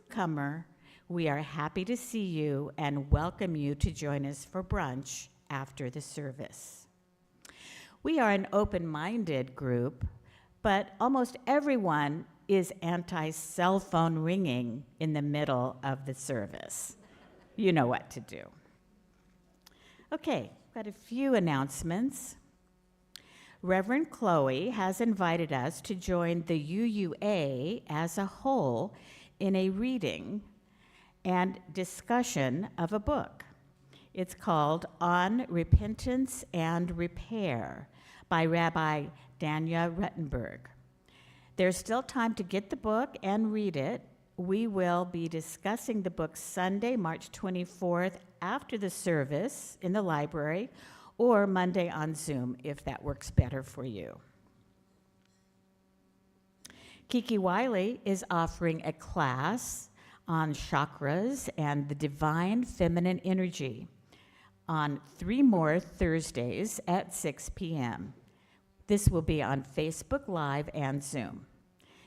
Comer, we are happy to see you and welcome you to join us for brunch after the service. We are an open-minded group, but almost everyone is anti-cell phone ringing in the middle of the service. You know what to do. Okay, got a few announcements. Reverend Chloe has invited us to join the UUA as a whole in a reading and discussion of a book. It's called On Repentance and Repair by Rabbi Danya Ruttenberg. There's still time to get the book and read it. We will be discussing the book Sunday, March 24th after the service in the library, or Monday on Zoom if that works better for you. Kiki Wiley is offering a class on chakras and the divine feminine energy on 3 more Thursdays at 6 p.m. This will be on Facebook Live and Zoom.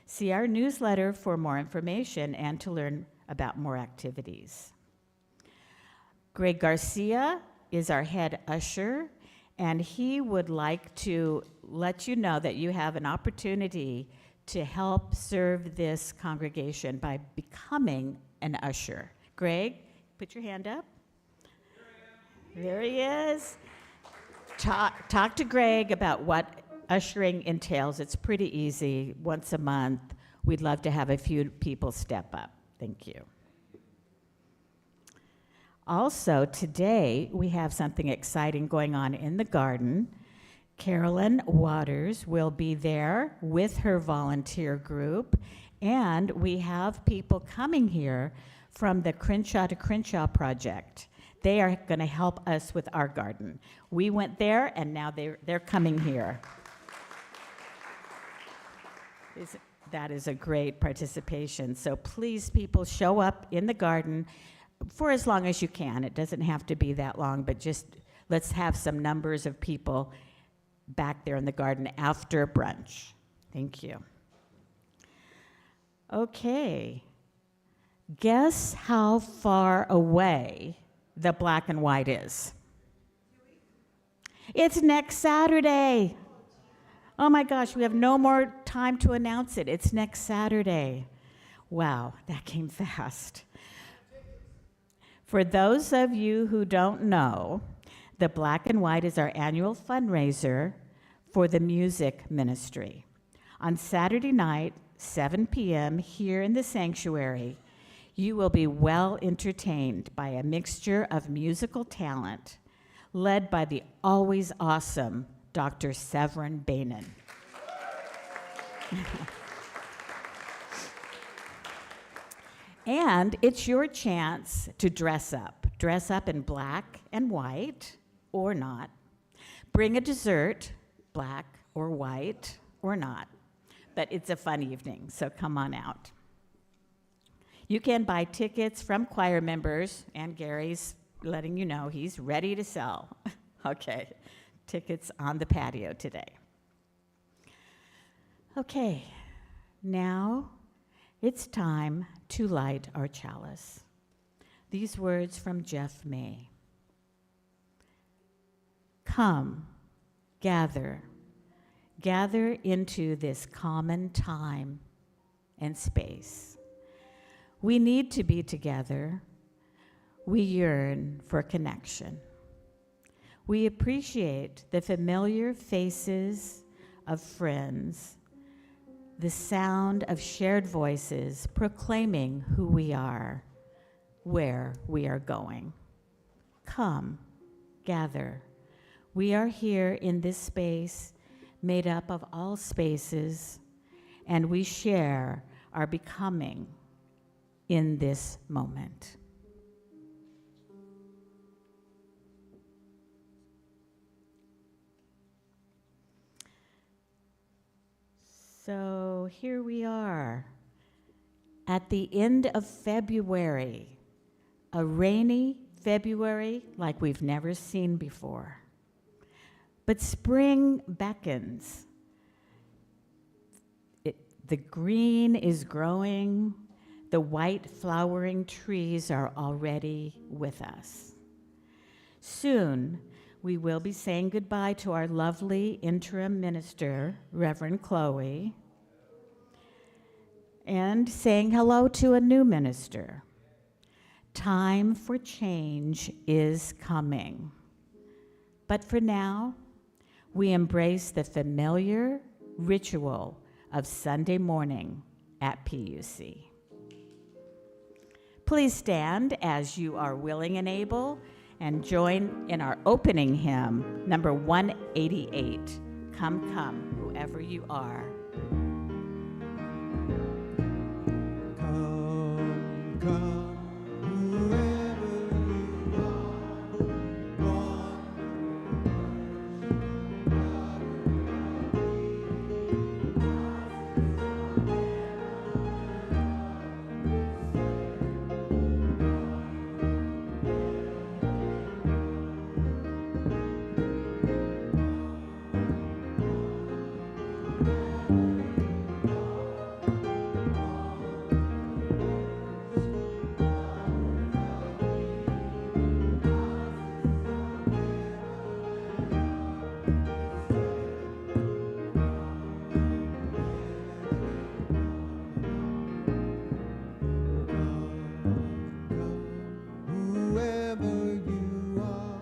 See our newsletter for more information and to learn about more activities. Greg Garcia is our head usher, and he would like to let you know that you have an opportunity to help serve this congregation by becoming an usher. Greg, put your hand up. There he is. Talk to Greg about what ushering entails. It's pretty easy. Once a month, we'd love to have a few people step up. Thank you. Also, today, we have something exciting going on in the garden. Carolyn Waters will be there with her volunteer group, and we have people coming here from the Crenshaw to Crenshaw project. They are going to help us with our garden. We went there, and now they're coming here. That is a great participation. So please, people, show up in the garden for as long as you can. It doesn't have to be that long, but just let's have some numbers of people back there in the garden after brunch. Thank you. Okay. Guess how far away the black and white is? It's next Saturday. Oh my gosh, we have no more time to announce it. It's next Saturday. Wow, that came fast. For those of you who don't know, the Black and White is our annual fundraiser for the music ministry. On Saturday night, 7 p.m. here in the sanctuary, you will be well entertained by a mixture of musical talent led by the always awesome Dr. Severin Bainan. And it's your chance to dress up. Dress up in black and white, or not. Bring a dessert, black or white, or not. But it's a fun evening, so come on out. You can buy tickets from choir members, and Gary's letting you know he's ready to sell. Okay. Tickets on the patio today. Okay, now it's time to light our chalice. These words from Jeff May. Come, gather into this common time and space. We need to be together. We yearn for connection. We appreciate the familiar faces of friends, the sound of shared voices proclaiming who we are, where we are going. Come, gather. We are here in this space made up of all spaces, and we share our becoming in this moment. So here we are at the end of February, a rainy February like we've never seen before. But spring beckons. The green is growing, The white flowering trees are already with us. Soon, we will be saying goodbye to our lovely interim minister, Reverend Chloe, and saying hello to a new minister. Time for change is coming. But for now, we embrace the familiar ritual of Sunday morning at PUC. Please stand as you are willing and able and join in our opening hymn, number 188, Come, Come, Whoever You Are. Come, come, whoever you are,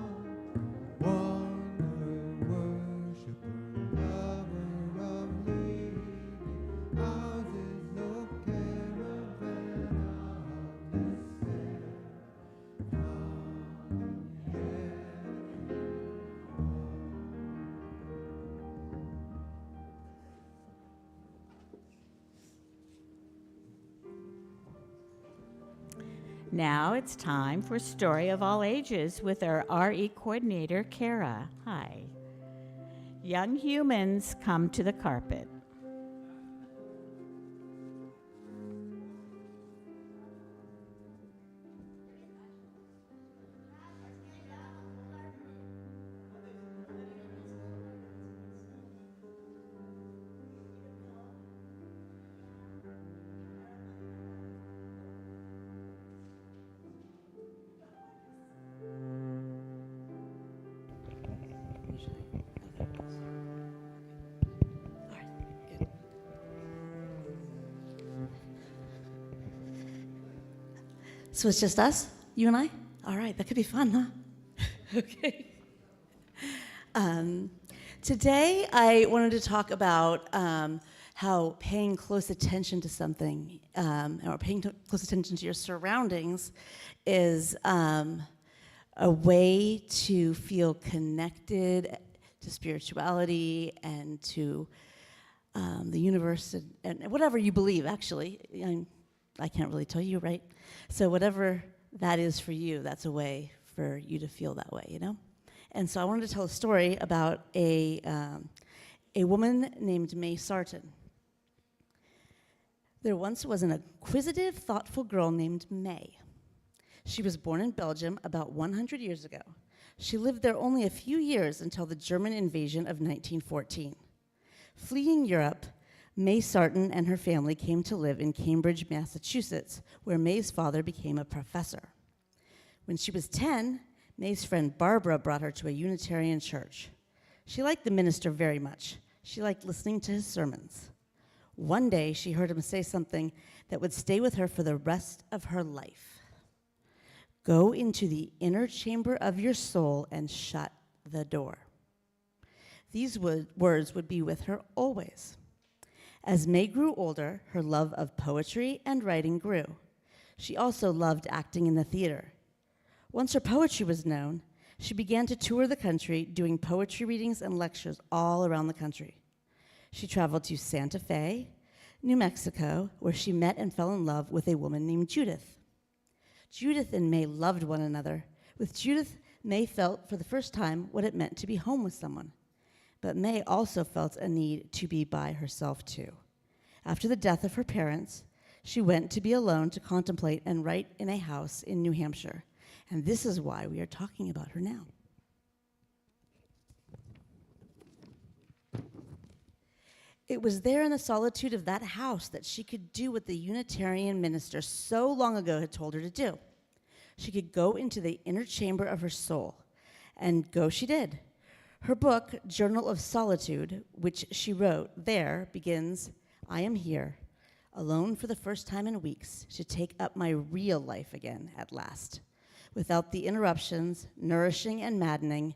Now it's time for Story of All Ages with our RE coordinator, Kara. Hi. Young humans, come to the carpet. So it's just us, you and I? All right, that could be fun, huh? Okay. Today, I wanted to talk about how paying close attention to something, or paying close attention to your surroundings, is a way to feel connected to spirituality and to the universe and whatever you believe, actually. I can't really tell you, right? So whatever that is for you, that's a way for you to feel that way, you know? And so I wanted to tell a story about a woman named May Sarton. There once was an inquisitive, thoughtful girl named May. She was born in Belgium about 100 years ago. She lived there only a few years until the German invasion of 1914. Fleeing Europe, May Sarton and her family came to live in Cambridge, Massachusetts, where May's father became a professor. When she was 10, May's friend Barbara brought her to a Unitarian church. She liked the minister very much. She liked listening to his sermons. One day, she heard him say something that would stay with her for the rest of her life. Go into the inner chamber of your soul and shut the door. These words would be with her always. As May grew older, her love of poetry and writing grew. She also loved acting in the theater. Once her poetry was known, she began to tour the country, doing poetry readings and lectures all around the country. She traveled to Santa Fe, New Mexico, where she met and fell in love with a woman named Judith. Judith and May loved one another. With Judith, May felt for the first time what it meant to be home with someone. But May also felt a need to be by herself too. After the death of her parents, she went to be alone to contemplate and write in a house in New Hampshire. And this is why we are talking about her now. It was there in the solitude of that house that she could do what the Unitarian minister so long ago had told her to do. She could go into the inner chamber of her soul, and go she did. Her book, Journal of Solitude, which she wrote there, begins, "I am here, alone for the first time in weeks, to take up my real life again at last. Without the interruptions, nourishing and maddening,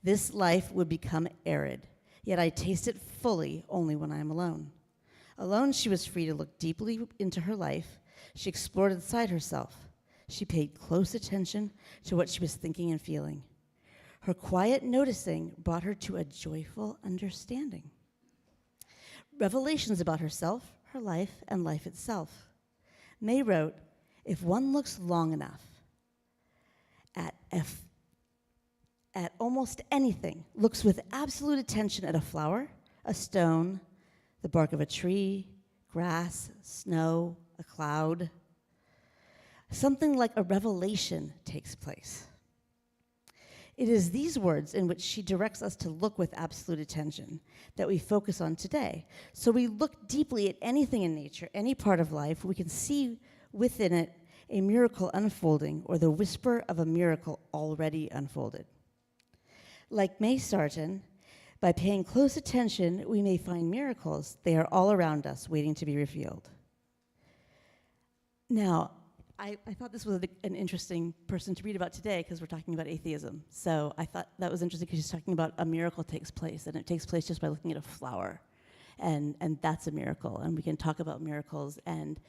this life would become arid, yet I taste it fully only when I am alone." Alone, she was free to look deeply into her life. She explored inside herself. She paid close attention to what she was thinking and feeling. Her quiet noticing brought her to a joyful understanding. Revelations about herself, her life, and life itself. May wrote, "If one looks long enough at almost anything, looks with absolute attention at a flower, a stone, the bark of a tree, grass, snow, a cloud, something like a revelation takes place." It is these words in which she directs us to look with absolute attention that we focus on today. So we look deeply at anything in nature, any part of life, we can see within it a miracle unfolding or the whisper of a miracle already unfolded. Like May Sarton, by paying close attention, we may find miracles. They are all around us, waiting to be revealed. Now, I thought this was an interesting person to read about today because we're talking about atheism. So I thought that was interesting because she's talking about a miracle takes place, and it takes place just by looking at a flower. And that's a miracle. And we can talk about miracles and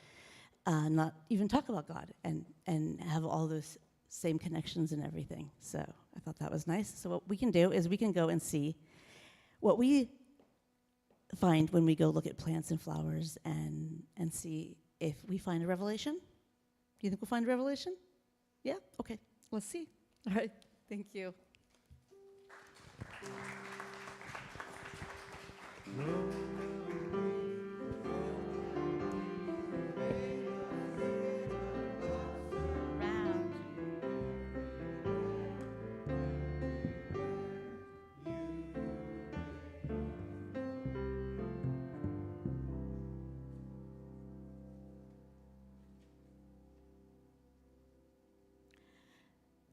not even talk about God and have all those same connections and everything. So I thought that was nice. So what we can do is we can go and see what we find when we go look at plants and flowers and see if we find a revelation. Do you think we'll find a revelation? Yeah? Okay. Let's see. All right. Thank you.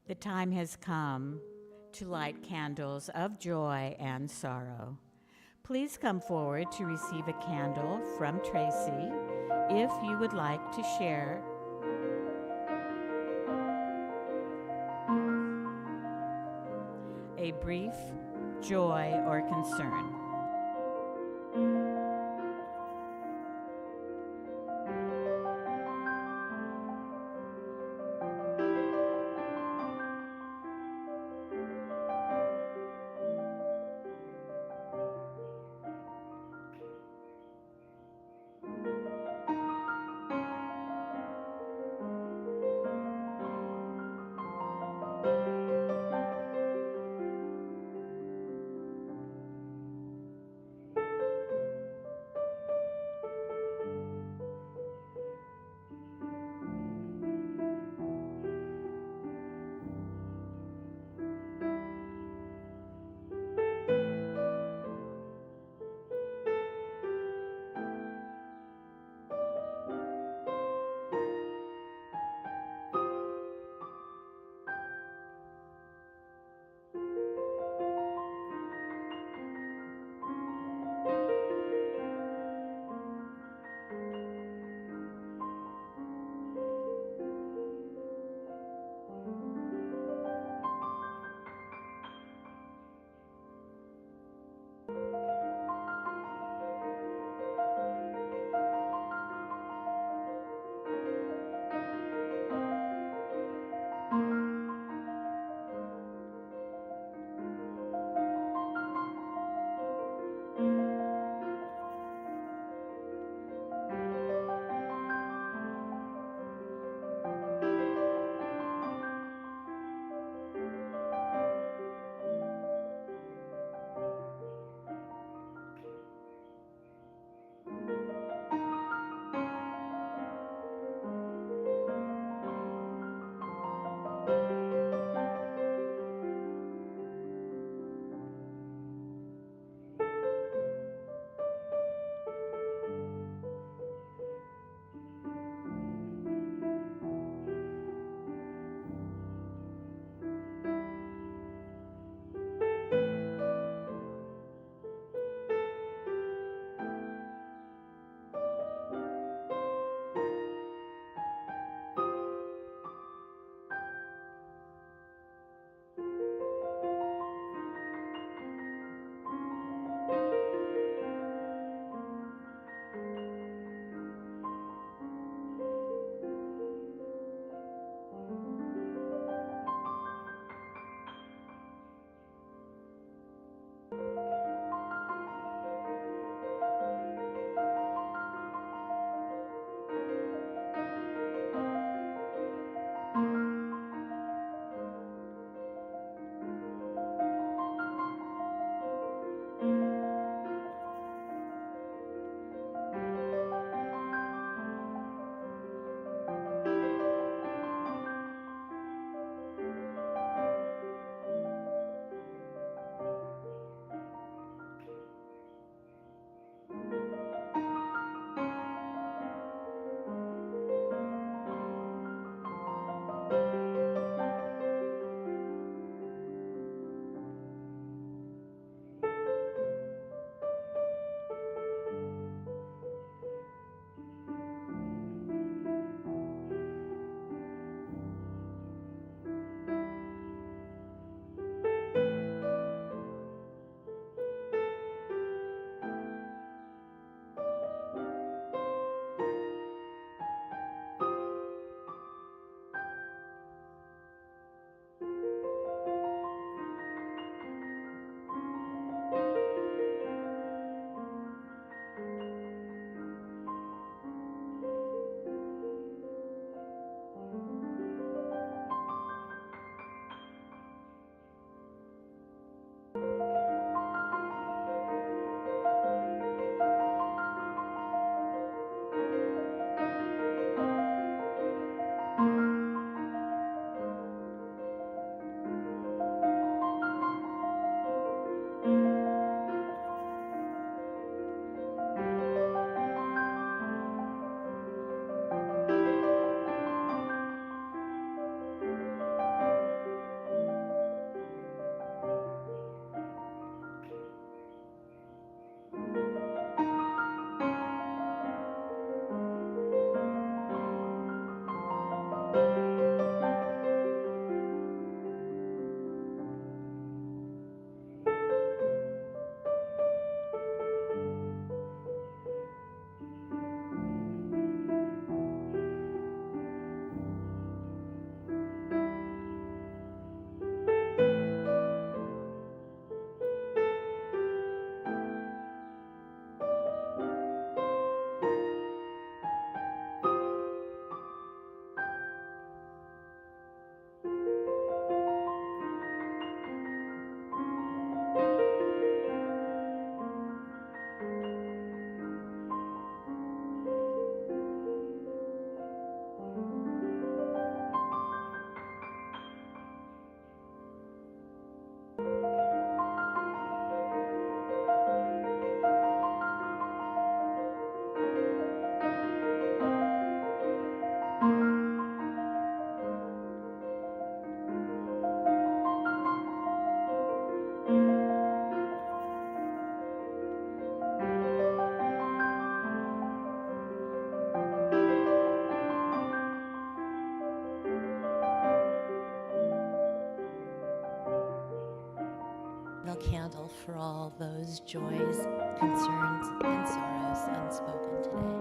The time has come to light candles of joy and sorrow. Please come forward to receive a candle from Tracy if you would like to share a brief joy or concern. the candle for all those joys, concerns, and sorrows unspoken today.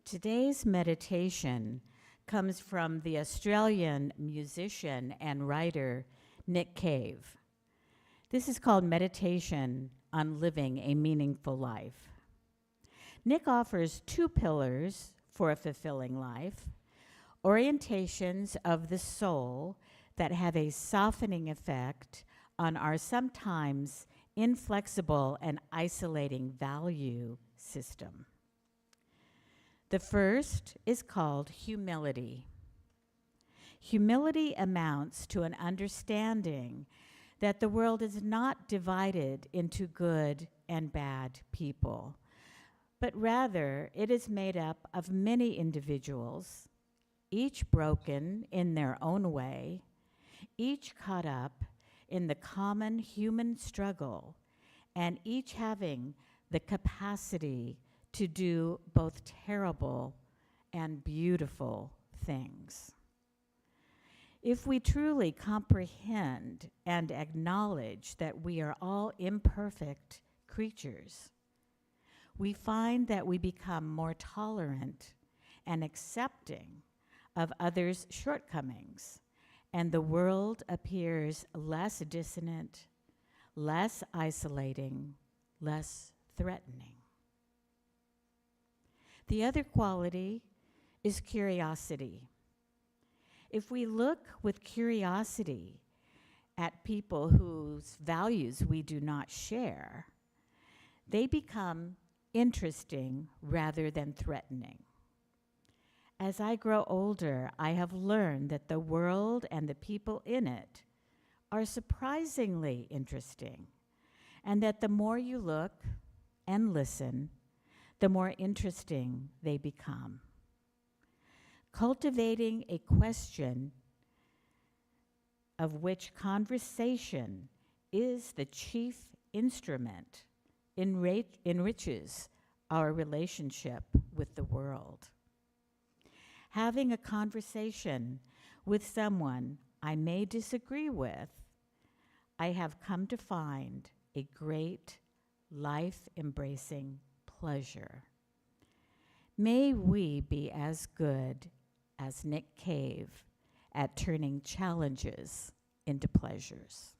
Today's meditation comes from the Australian musician and writer Nick Cave. This is called Meditation on Living a Meaningful Life. Nick offers 2 pillars for a fulfilling life: orientations of the soul that have a softening effect on our sometimes inflexible and isolating value system. The first is called humility. Humility amounts to an understanding that the world is not divided into good and bad people, but rather it is made up of many individuals, each broken in their own way, each caught up in the common human struggle, and each having the capacity to do both terrible and beautiful things. If we truly comprehend and acknowledge that we are all imperfect creatures, we find that we become more tolerant and accepting of others' shortcomings, and the world appears less dissonant, less isolating, less threatening. The other quality is curiosity. If we look with curiosity at people whose values we do not share, they become interesting rather than threatening. As I grow older, I have learned that the world and the people in it are surprisingly interesting, and that the more you look and listen, the more interesting they become. Cultivating a question of which conversation is the chief instrument enriches our relationship with the world. Having a conversation with someone I may disagree with, I have come to find a great life-embracing pleasure. May we be as good as Nick Cave at turning challenges into pleasures.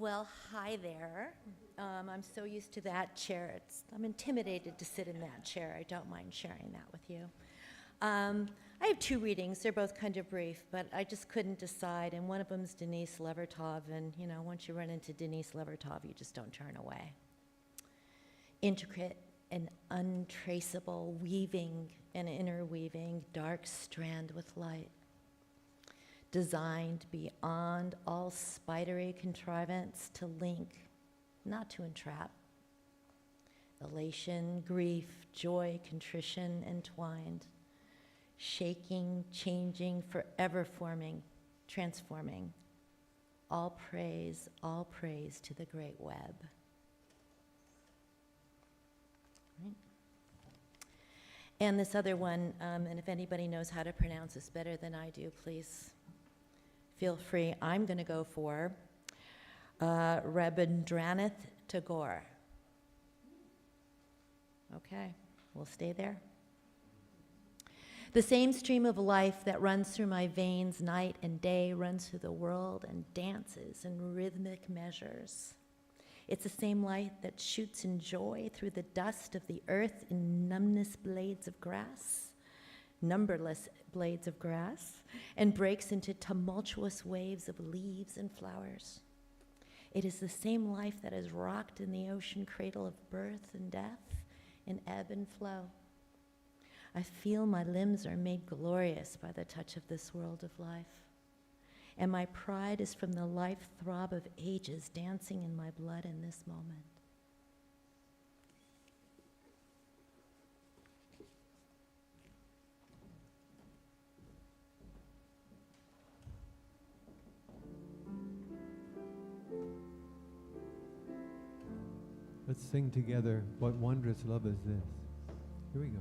Well, hi there. I'm so used to that chair. I'm intimidated to sit in that chair. I don't mind sharing that with you. I have two readings. They're both kind of brief, but I just couldn't decide. And one of them's Denise Levertov. And, you know, once you run into Denise Levertov, you just don't turn away. Intricate and untraceable, weaving and interweaving, dark strand with light. Designed beyond all spidery contrivance to link, not to entrap. Elation, grief, joy, contrition entwined. Shaking, changing, forever forming, transforming. All praise to the great web. Right. And this other one, and if anybody knows how to pronounce this better than I do, please feel free. I'm going to go for Rabindranath Tagore. Okay, we'll stay there. The same stream of life that runs through my veins night and day runs through the world and dances in rhythmic measures. It's the same light that shoots in joy through the dust of the earth in numberless blades of grass, and breaks into tumultuous waves of leaves and flowers. It is the same life that is rocked in the ocean cradle of birth and death, in ebb and flow. I feel my limbs are made glorious by the touch of this world of life. And my pride is from the life throb of ages dancing in my blood in this moment. Let's sing together, What Wondrous Love Is This? Here we go.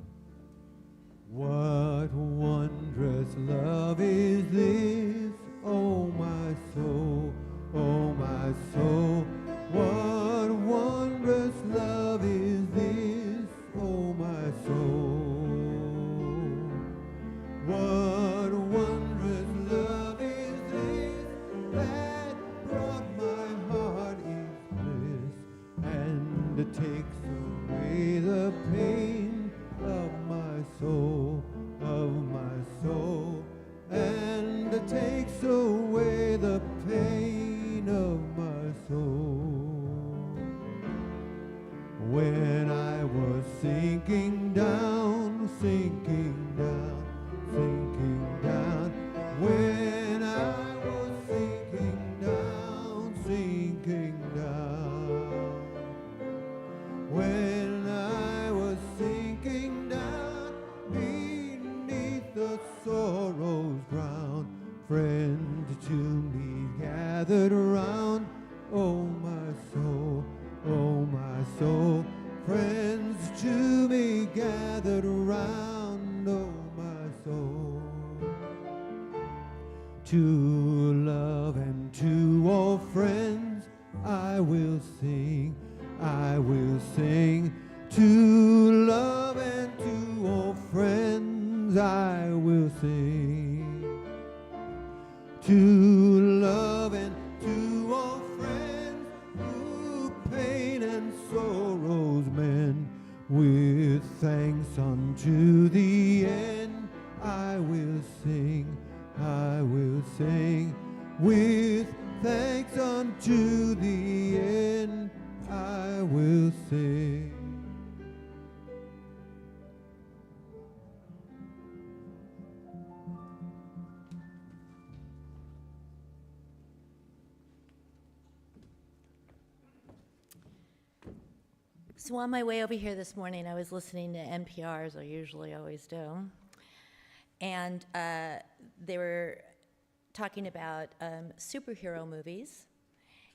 What wondrous love is this, oh my soul, oh my soul. What wondrous love is this, oh my soul. What wondrous love is this that brought my heart its bliss, and it takes away the pain of my soul, and it takes away the pain of my soul. When I was sinking down, sinking down, sinking down, when I was sinking down, sinking down, when I was sinking down beneath the sorrow's ground, friends to me gathered around, oh my soul, oh my soul. Friends to me gathered around, oh my soul. To love and to all friends I will sing, I will sing. To love and to all friends I will sing. To love and to all friends who pain and sorrows mend, with thanks unto the end I will sing, I will sing. With thanks unto the end I will sing. So on my way over here this morning, I was listening to NPR, as I usually always do, and they were talking about superhero movies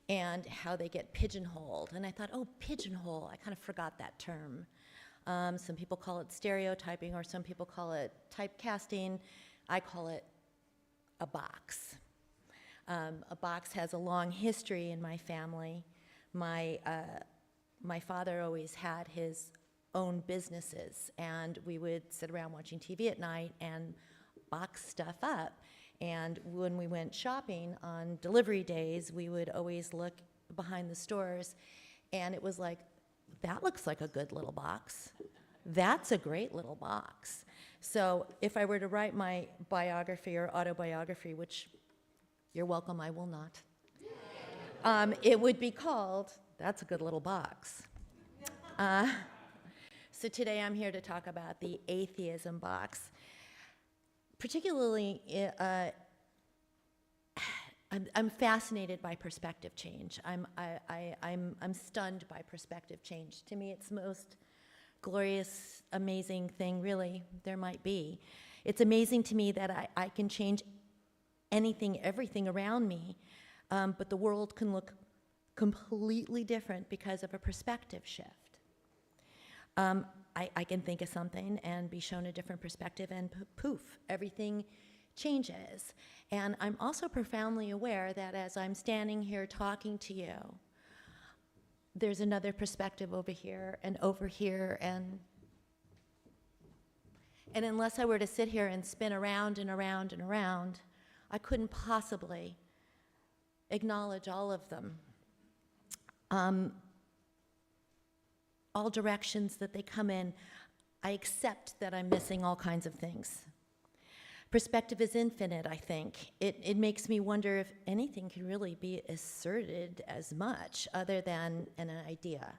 and how they get pigeonholed. And I thought, oh, pigeonhole, I kind of forgot that term. Some people call it stereotyping, or some people call it typecasting. I call it a box. A box has a long history in my family. My father always had his own businesses, and we would sit around watching TV at night and box stuff up. And when we went shopping on delivery days, we would always look behind the stores, and it was like, that looks like a good little box. That's a great little box. So if I were to write my biography or autobiography, which you're welcome, I will not, it would be called, That's a Good Little Box. So today I'm here to talk about the atheism box. Particularly, I'm fascinated by perspective change. I'm stunned by perspective change. To me, it's the most glorious, amazing thing, really, there might be. It's amazing to me that I can change anything, everything around me, but the world can look completely different because of a perspective shift. I can think of something and be shown a different perspective, and poof, everything changes. And I'm also profoundly aware that as I'm standing here talking to you, there's another perspective over here, and unless I were to sit here and spin around and around and around, I couldn't possibly acknowledge all of them. All directions that they come in, I accept that I'm missing all kinds of things. Perspective is infinite, I think. It makes me wonder if anything can really be asserted as much other than an idea.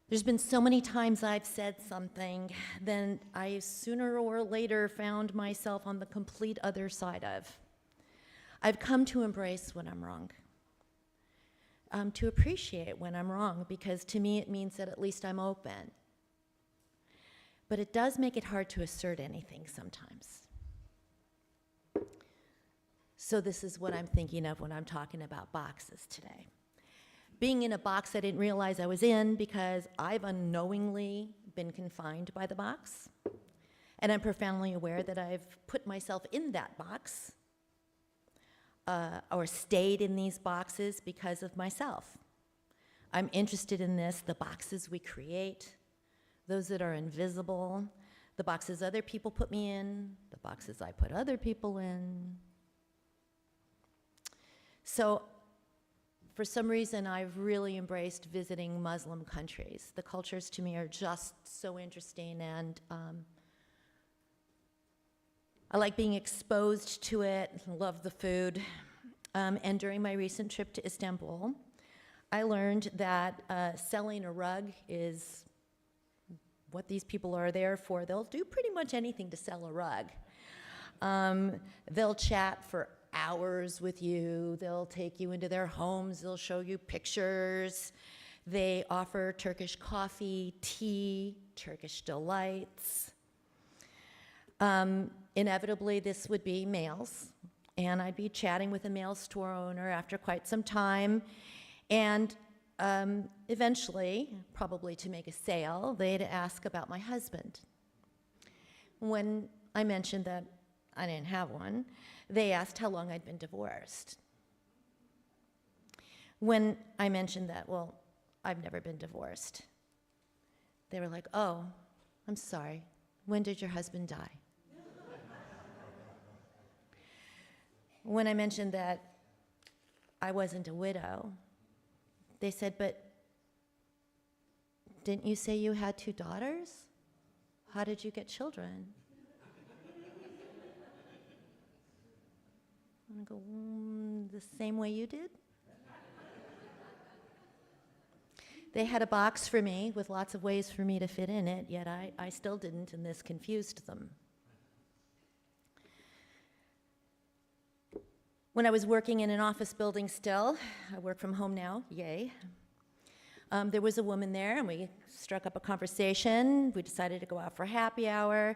There's been so many times I've said something, then I sooner or later found myself on the complete other side of. I've come to embrace when I'm wrong, to appreciate when I'm wrong, because to me it means that at least I'm open. But it does make it hard to assert anything sometimes. So this is what I'm thinking of when I'm talking about boxes today. Being in a box I didn't realize I was in because I've unknowingly been confined by the box. And I'm profoundly aware that I've put myself in that box or stayed in these boxes because of myself. I'm interested in this, the boxes we create, those that are invisible, the boxes other people put me in, the boxes I put other people in. So for some reason, I've really embraced visiting Muslim countries. The cultures to me are just so interesting, and I like being exposed to it, love the food. And during my recent trip to Istanbul, I learned that selling a rug is what these people are there for. They'll do pretty much anything to sell a rug. They'll chat for hours with you. They'll take you into their homes. They'll show you pictures. They offer Turkish coffee, tea, Turkish delights. Inevitably, this would be males, and I'd be chatting with a male store owner after quite some time, and eventually, probably to make a sale, they'd ask about my husband. When I mentioned that I didn't have one, they asked how long I'd been divorced. When I mentioned that, well, I've never been divorced, they were like, oh, I'm sorry, when did your husband die? When I mentioned that I wasn't a widow, they said, but didn't you say you had 2 daughters? How did you get children? And I go, the same way you did? They had a box for me with lots of ways for me to fit in it, yet I still didn't, and this confused them. When I was working in an office building still, I work from home now, yay. There was a woman there, and we struck up a conversation. We decided to go out for happy hour.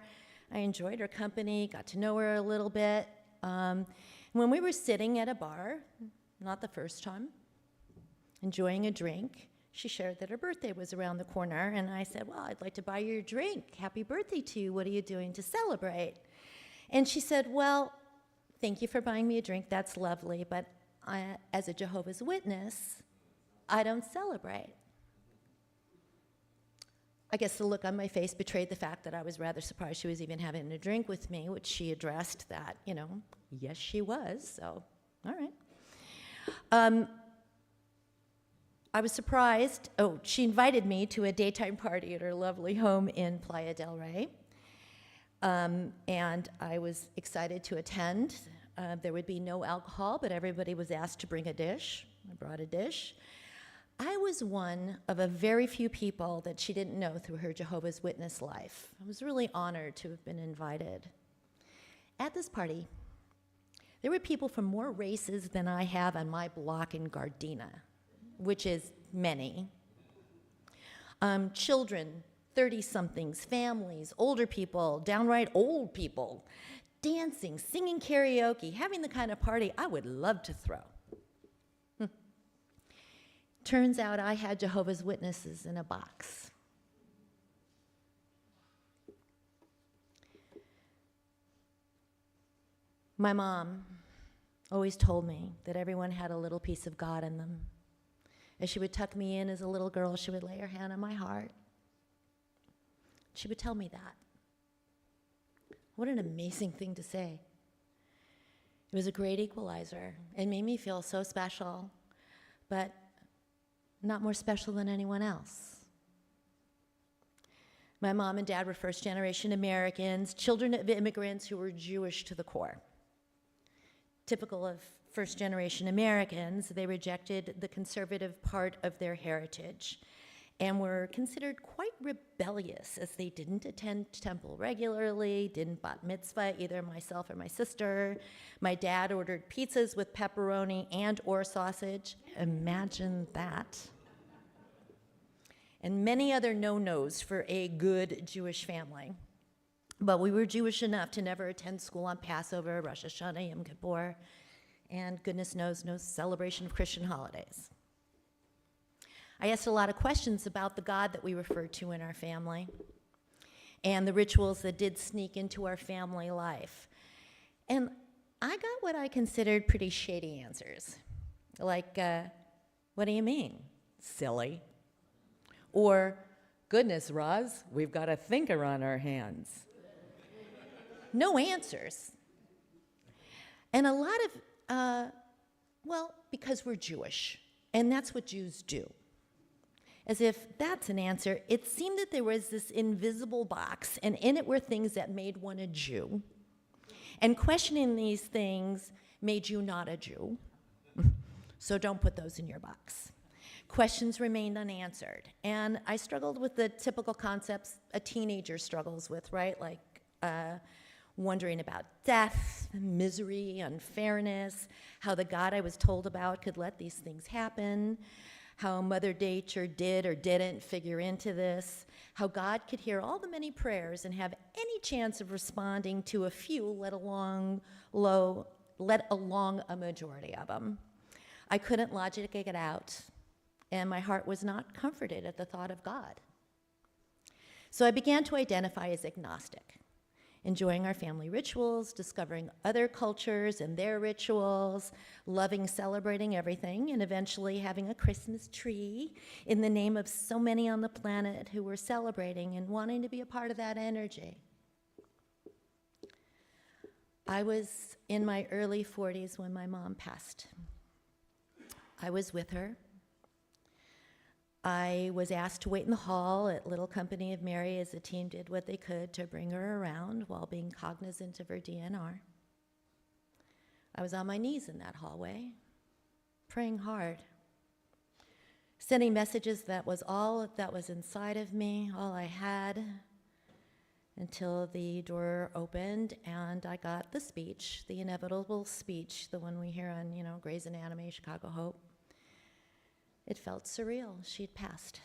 I enjoyed her company, got to know her a little bit. When we were sitting at a bar, not the first time, enjoying a drink, she shared that her birthday was around the corner, and I said, well, I'd like to buy you a drink. Happy birthday to you. What are you doing to celebrate? And she said, well, thank you for buying me a drink. That's lovely, but as a Jehovah's Witness, I don't celebrate. I guess the look on my face betrayed the fact that I was rather surprised she was even having a drink with me, which she addressed that, yes, she was, so all right. I was surprised. Oh, she invited me to a daytime party at her lovely home in Playa del Rey. And I was excited to attend. There would be no alcohol, but everybody was asked to bring a dish. I brought a dish. I was one of a very few people that she didn't know through her Jehovah's Witness life. I was really honored to have been invited. At this party, there were people from more races than I have on my block in Gardena, which is many. Children, 30-somethings, families, older people, downright old people, dancing, singing karaoke, having the kind of party I would love to throw. Turns out I had Jehovah's Witnesses in a box. My mom always told me that everyone had a little piece of God in them. As she would tuck me in as a little girl, she would lay her hand on my heart. She would tell me that. What an amazing thing to say. It was a great equalizer. It made me feel so special, but not more special than anyone else. My mom and dad were first-generation Americans, children of immigrants who were Jewish to the core. Typical of first-generation Americans, they rejected the conservative part of their heritage and were considered quite rebellious, as they didn't attend temple regularly, didn't bat mitzvah either myself or my sister. My dad ordered pizzas with pepperoni and or sausage. Imagine that. And many other no-nos for a good Jewish family. But we were Jewish enough to never attend school on Passover, Rosh Hashanah, Yom Kippur, and goodness knows, no celebration of Christian holidays. I asked a lot of questions about the God that we referred to in our family and the rituals that did sneak into our family life. And I got what I considered pretty shady answers. Like, what do you mean? Silly. Or, goodness, Roz, we've got a thinker on our hands. No answers. And a lot of, well, because we're Jewish, and that's what Jews do. As if that's an answer, it seemed that there was this invisible box, and in it were things that made one a Jew. And questioning these things made you not a Jew. So don't put those in your box. Questions remained unanswered. And I struggled with the typical concepts a teenager struggles with, right? Like wondering about death, misery, unfairness, how the God I was told about could let these things happen, how Mother Nature did or didn't figure into this, how God could hear all the many prayers and have any chance of responding to a few, let along a majority of them. I couldn't logic it out, and my heart was not comforted at the thought of God. So I began to identify as agnostic, enjoying our family rituals, discovering other cultures and their rituals, loving celebrating everything, and eventually having a Christmas tree in the name of so many on the planet who were celebrating and wanting to be a part of that energy. I was in my early 40s when my mom passed. I was with her. I was asked to wait in the hall at Little Company of Mary as the team did what they could to bring her around while being cognizant of her DNR. I was on my knees in that hallway, praying hard, sending messages that was all that was inside of me, all I had, until the door opened and I got the speech, the inevitable speech, the one we hear on, Grey's Anatomy, Chicago Hope. It felt surreal. She'd passed.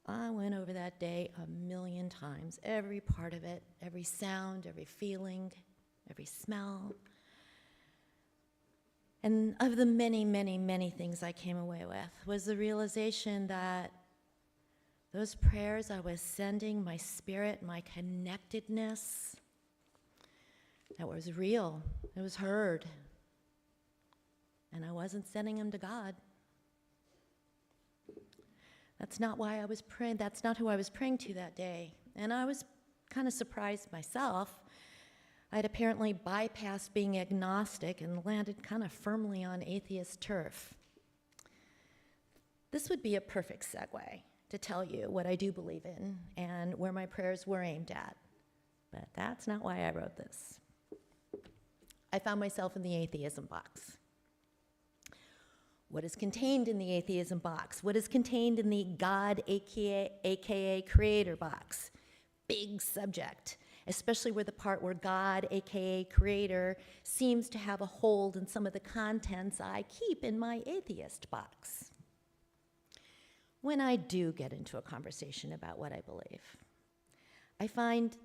I went over that day 1,000,000 times, every part of it, every sound, every feeling, every smell. And of the many, many, many things I came away with was the realization that those prayers I was sending, my spirit, my connectedness, that was real. It was heard. And I wasn't sending them to God. That's not why I was praying. That's not who I was praying to that day. And I was kind of surprised myself. I'd apparently bypassed being agnostic and landed kind of firmly on atheist turf. This would be a perfect segue to tell you what I do believe in and where my prayers were aimed at. But that's not why I wrote this. I found myself in the atheism box. What is contained in the atheism box? What is contained in the God, aka creator box? Big subject, especially where the part where God, aka creator, seems to have a hold in some of the contents I keep in my atheist box. When I do get into a conversation about what I believe, I find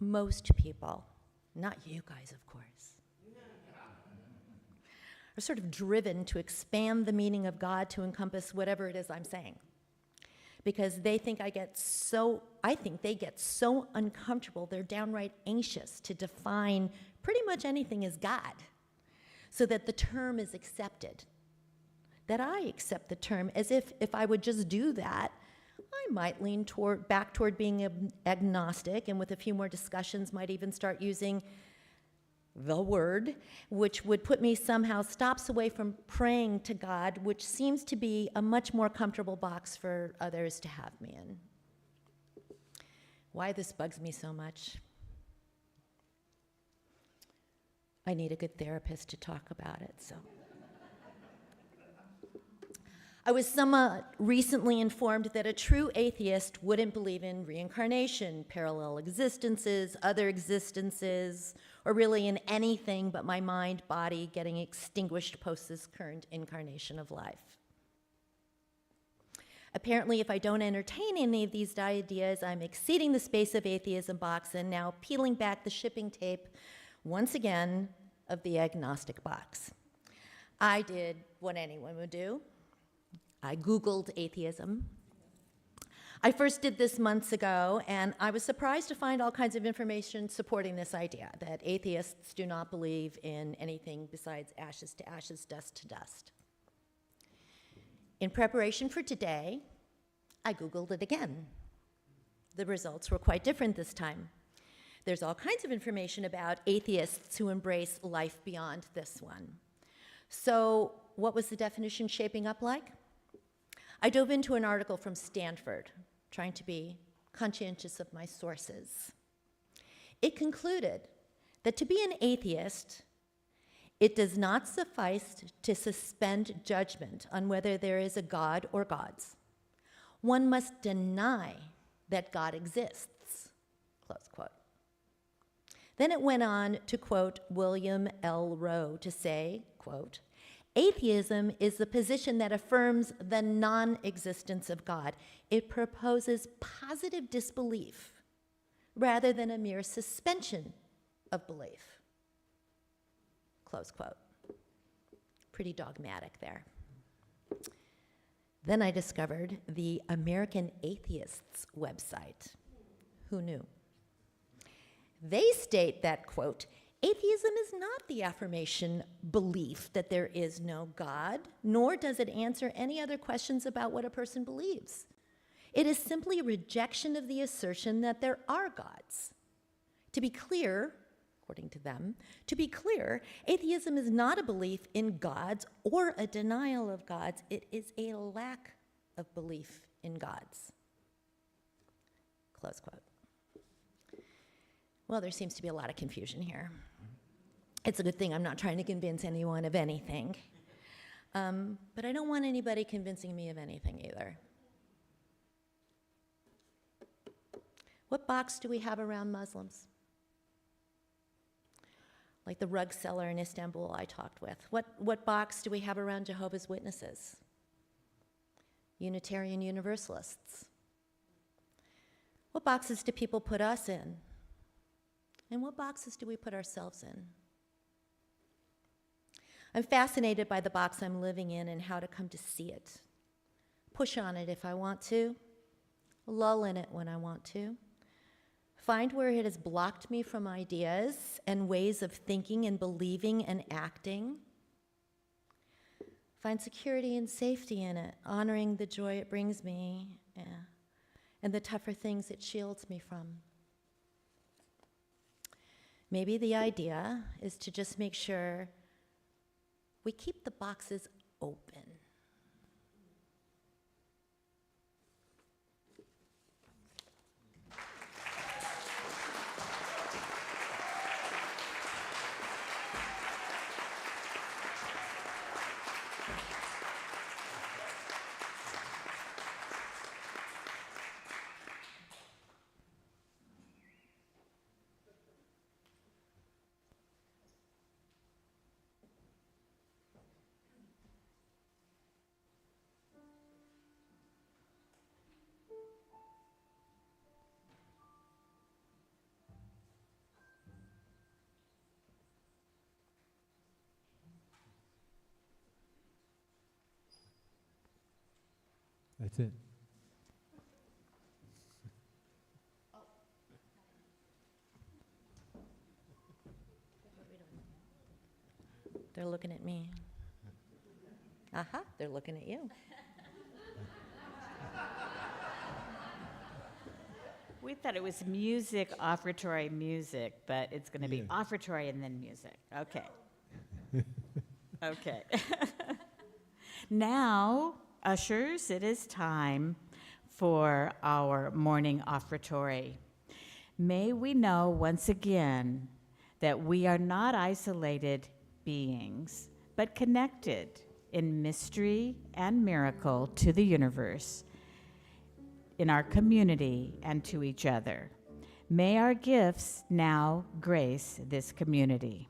most people, not you guys, of course, are sort of driven to expand the meaning of God to encompass whatever it is I'm saying. Because they think I think they get so uncomfortable, they're downright anxious to define pretty much anything as God, so that the term is accepted. That I accept the term as if I would just do that, I might lean back toward being agnostic, and with a few more discussions might even start using the word, which would put me somehow stops away from praying to God, which seems to be a much more comfortable box for others to have me in. Why this bugs me so much? I need a good therapist to talk about it, so. I was somewhat recently informed that a true atheist wouldn't believe in reincarnation, parallel existences, other existences, or really in anything but my mind, body getting extinguished post this current incarnation of life. Apparently, if I don't entertain any of these ideas, I'm exceeding the space of atheism box and now peeling back the shipping tape, once again, of the agnostic box. I did what anyone would do. I Googled atheism. I first did this months ago, and I was surprised to find all kinds of information supporting this idea, that atheists do not believe in anything besides ashes to ashes, dust to dust. In preparation for today, I Googled it again. The results were quite different this time. There's all kinds of information about atheists who embrace life beyond this one. So what was the definition shaping up like? I dove into an article from Stanford, trying to be conscientious of my sources. It concluded that to be an atheist, it does not suffice to suspend judgment on whether there is a God or gods. One must deny that God exists, close quote. Then it went on to quote William L. Rowe to say, quote, atheism is the position that affirms the non-existence of God. It proposes positive disbelief rather than a mere suspension of belief. Close quote. Pretty dogmatic there. Then I discovered the American Atheists website. Who knew? They state that, quote, atheism is not the affirmation belief that there is no God, nor does it answer any other questions about what a person believes. It is simply a rejection of the assertion that there are gods. To be clear, according to them, to be clear, atheism is not a belief in gods or a denial of gods. It is a lack of belief in gods. Close quote. Well, there seems to be a lot of confusion here. It's a good thing I'm not trying to convince anyone of anything. But I don't want anybody convincing me of anything either. What box do we have around Muslims? Like the rug seller in Istanbul I talked with. What box do we have around Jehovah's Witnesses? Unitarian Universalists. What boxes do people put us in? And what boxes do we put ourselves in? I'm fascinated by the box I'm living in and how to come to see it. Push on it if I want to. Lull in it when I want to. Find where it has blocked me from ideas and ways of thinking and believing and acting. Find security and safety in it, honoring the joy it brings me and the tougher things it shields me from. Maybe the idea is to just make sure we keep the boxes open. That's it. They're looking at me. Aha, they're looking at you. We thought it was music, offertory music, but it's going to be Yeah. offertory and then music. Okay. Okay. Now, ushers, it is time for our morning offertory. May we know once again that we are not isolated beings, but connected in mystery and miracle to the universe, in our community, and to each other. May our gifts now grace this community.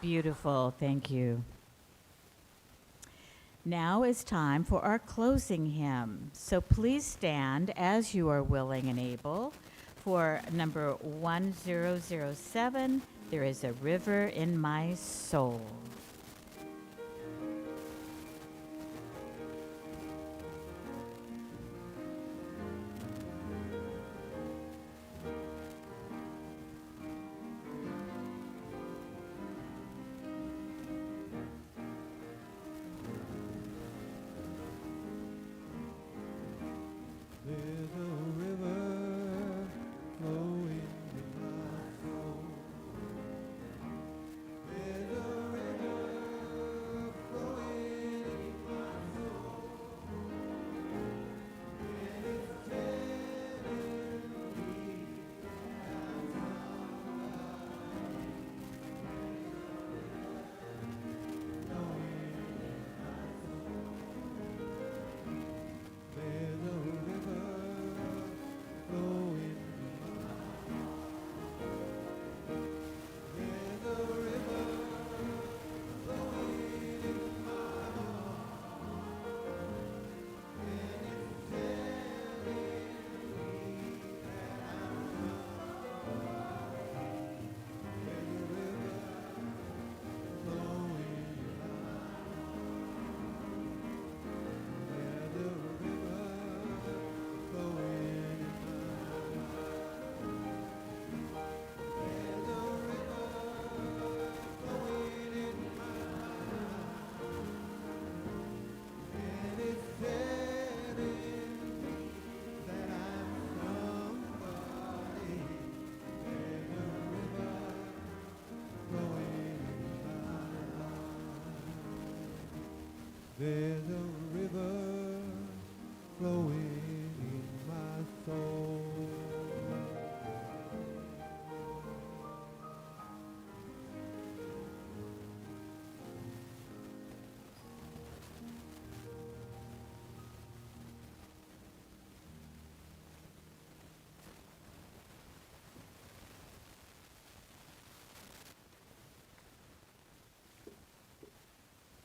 Beautiful, thank you. Now is time for our closing hymn. So please stand as you are willing and able for number 1007, There is a River in My Soul. There's a river flowing in my soul. There's a river flowing in my soul. And it's telling me that I'm There's a river flowing in my There's a river flowing in my heart. And it's telling me that I'm There's a river flowing in my There's a river flowing in There's a river flowing in my And it's telling me that I'm somebody. There's a river flowing in my There's a river flowing in my soul.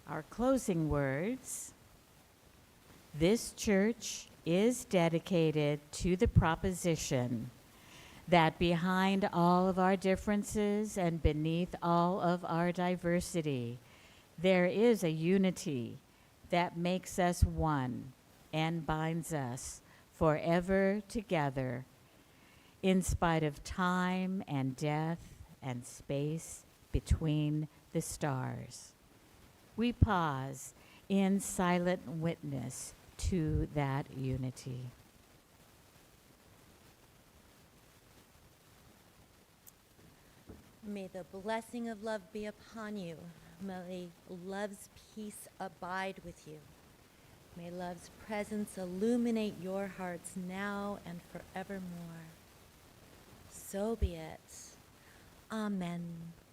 Our closing words. This church is dedicated to the proposition that behind all of our differences and beneath all of our diversity, there is a unity that makes us one and binds us forever together in spite of time and death and space between the stars. We pause in silent witness to that unity. May the blessing of love be upon you. May love's peace abide with you. May love's presence illuminate your hearts now and forevermore. So be it. Amen.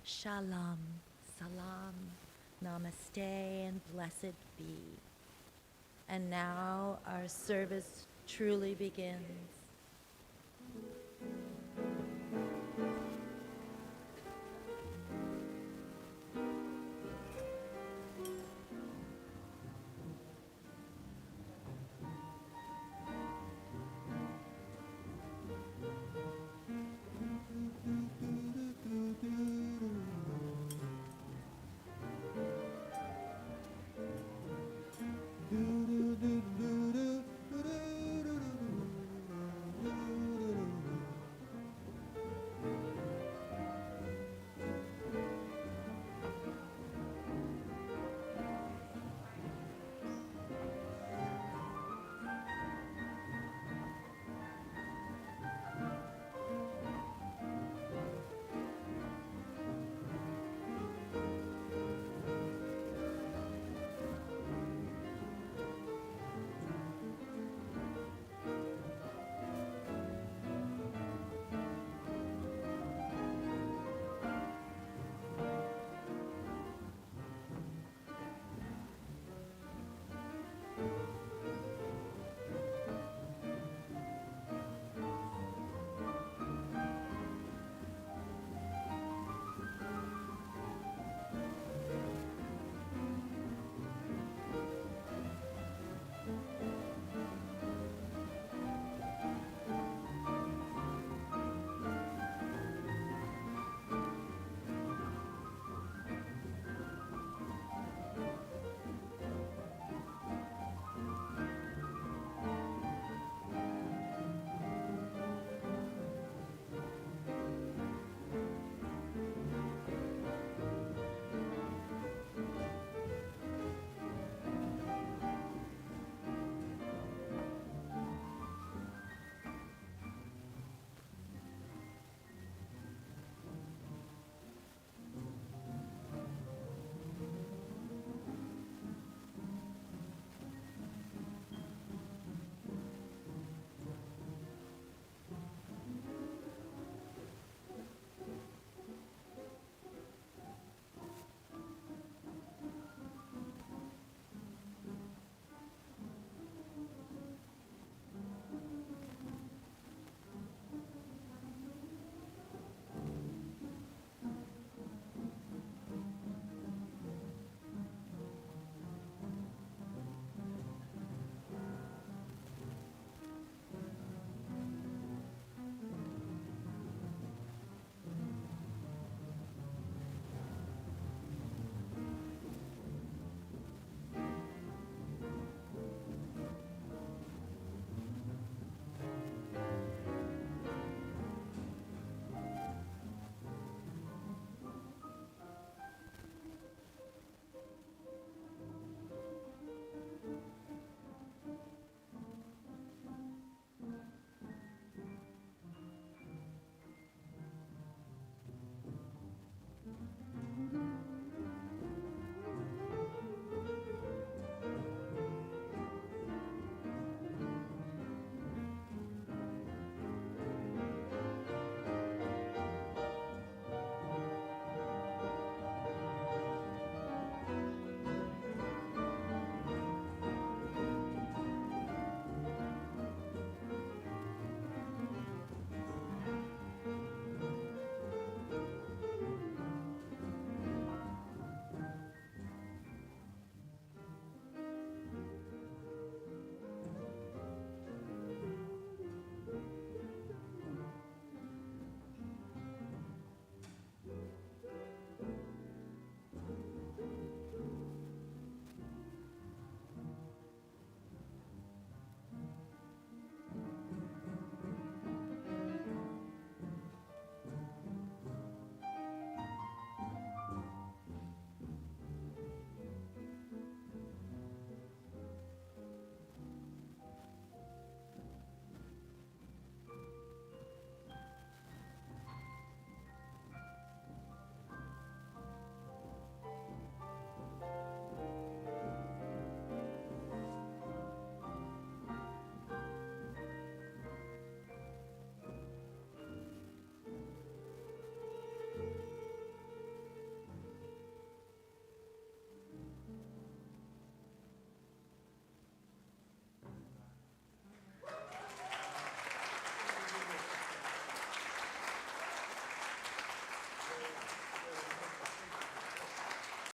Shalom. Salam. Namaste and blessed be. And now our service truly begins.